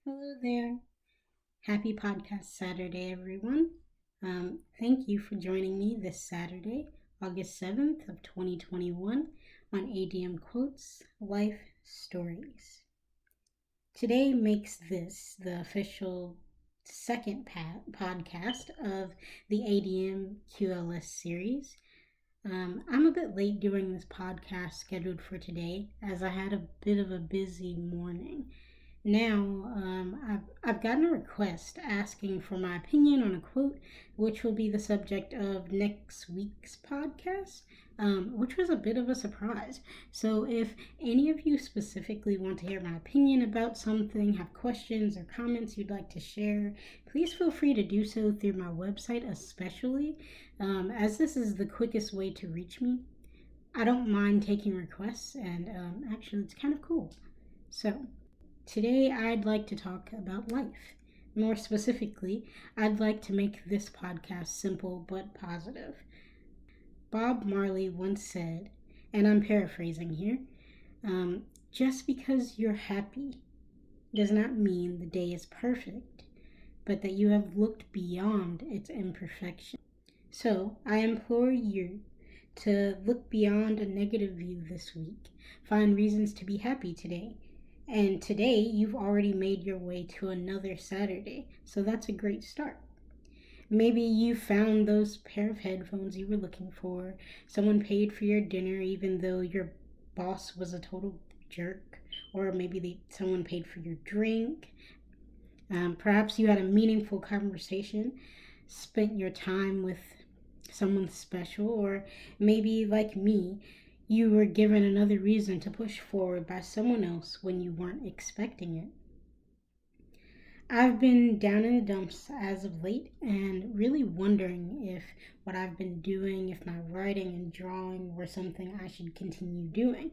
Hello there. Happy Podcast Saturday, everyone. Thank you for joining me this Saturday, August 7th of 2021 on ADM Quotes Life Stories. Today makes this the official second podcast of the ADM QLS series. I'm a bit late doing this podcast scheduled for today as I had a bit of a busy morning. Now, I've gotten a request asking for my opinion on a quote, which will be the subject of next week's podcast, which was a bit of a surprise. So, if any of you specifically want to hear my opinion about something, have questions or comments you'd like to share, please feel free to do so through my website, especially, as this is the quickest way to reach me. I don't mind taking requests, and actually, it's kind of cool. So, today, I'd like to talk about life. More specifically, I'd like to make this podcast simple but positive. Bob Marely once said, and I'm paraphrasing here, just because you're happy does not mean the day is perfect, but that you have looked beyond its imperfection. So, I implore you to look beyond a negative view this week. Find reasons to be happy today. And today, you've already made your way to another Saturday, so that's a great start. Maybe you found those pair of headphones you were looking for. Someone paid for your dinner even though your boss was a total jerk. Or maybe someone paid for your drink. Perhaps you had a meaningful conversation, spent your time with someone special, or maybe like me, you were given another reason to push forward by someone else when you weren't expecting it. I've been down in the dumps as of late and really wondering if what I've been doing, if my writing and drawing were something I should continue doing,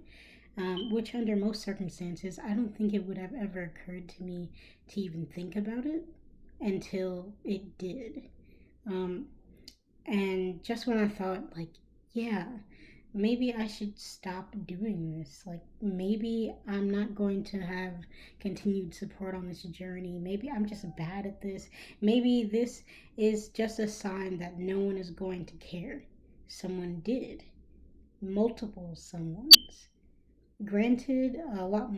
which under most circumstances, I don't think it would have ever occurred to me to even think about it until it did. And just when I thought, yeah, maybe I should stop doing this. Maybe I'm not going to have continued support on this journey. Maybe I'm just bad at this. Maybe this is just a sign that no one is going to care. Someone did. Multiple someones. Granted, a lot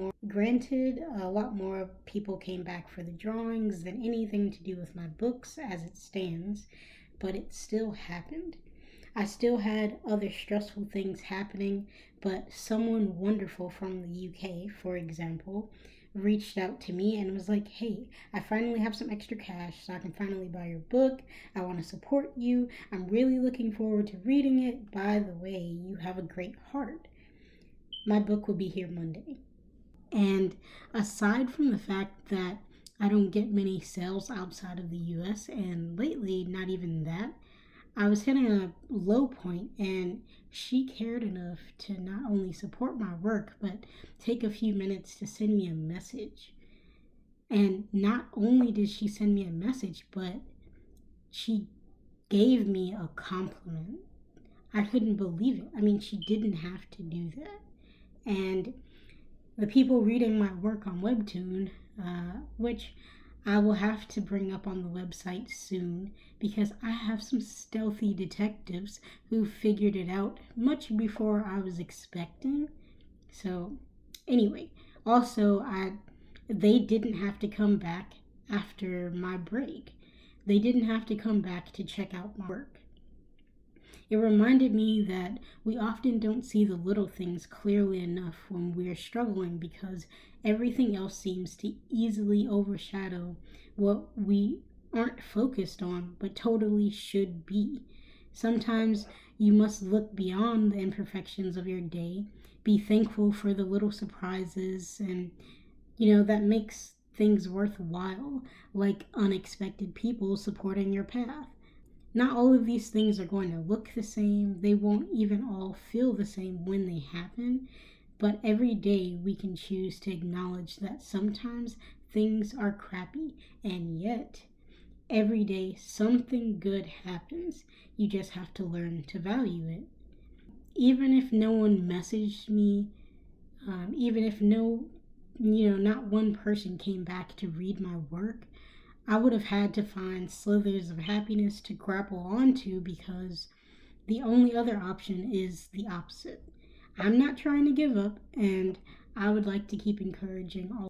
more people came back for the drawings than anything to do with my books as it stands, but it still happened. I still had other stressful things happening, but someone wonderful from the UK, for example, reached out to me and was like, hey, I finally have some extra cash so I can finally buy your book. I want to support you. I'm really looking forward to reading it. By the way, you have a great heart. My book will be here Monday. And aside from the fact that I don't get many sales outside of the US, and lately, not even that, I was hitting a low point, and she cared enough to not only support my work, but take a few minutes to send me a message. And not only did she send me a message, but she gave me a compliment. I couldn't believe it. I mean, she didn't have to do that. And the people reading my work on Webtoon, which I will have to bring up on the website soon because I have some stealthy detectives who figured it out much before I was expecting. So, anyway, also they didn't have to come back after my break. They didn't have to come back to check out my work. It reminded me that we often don't see the little things clearly enough when we're struggling because everything else seems to easily overshadow what we aren't focused on but totally should be. Sometimes you must look beyond the imperfections of your day, be thankful for the little surprises, and that makes things worthwhile, like unexpected people supporting your path. Not all of these things are going to look the same. They won't even all feel the same when they happen. But every day we can choose to acknowledge that sometimes things are crappy. And yet, every day something good happens. You just have to learn to value it. Even if no one messaged me, even if no not one person came back to read my work, I would have had to find slithers of happiness to grapple onto, because the only other option is the opposite. I'm not trying to give up, and I would like to keep encouraging all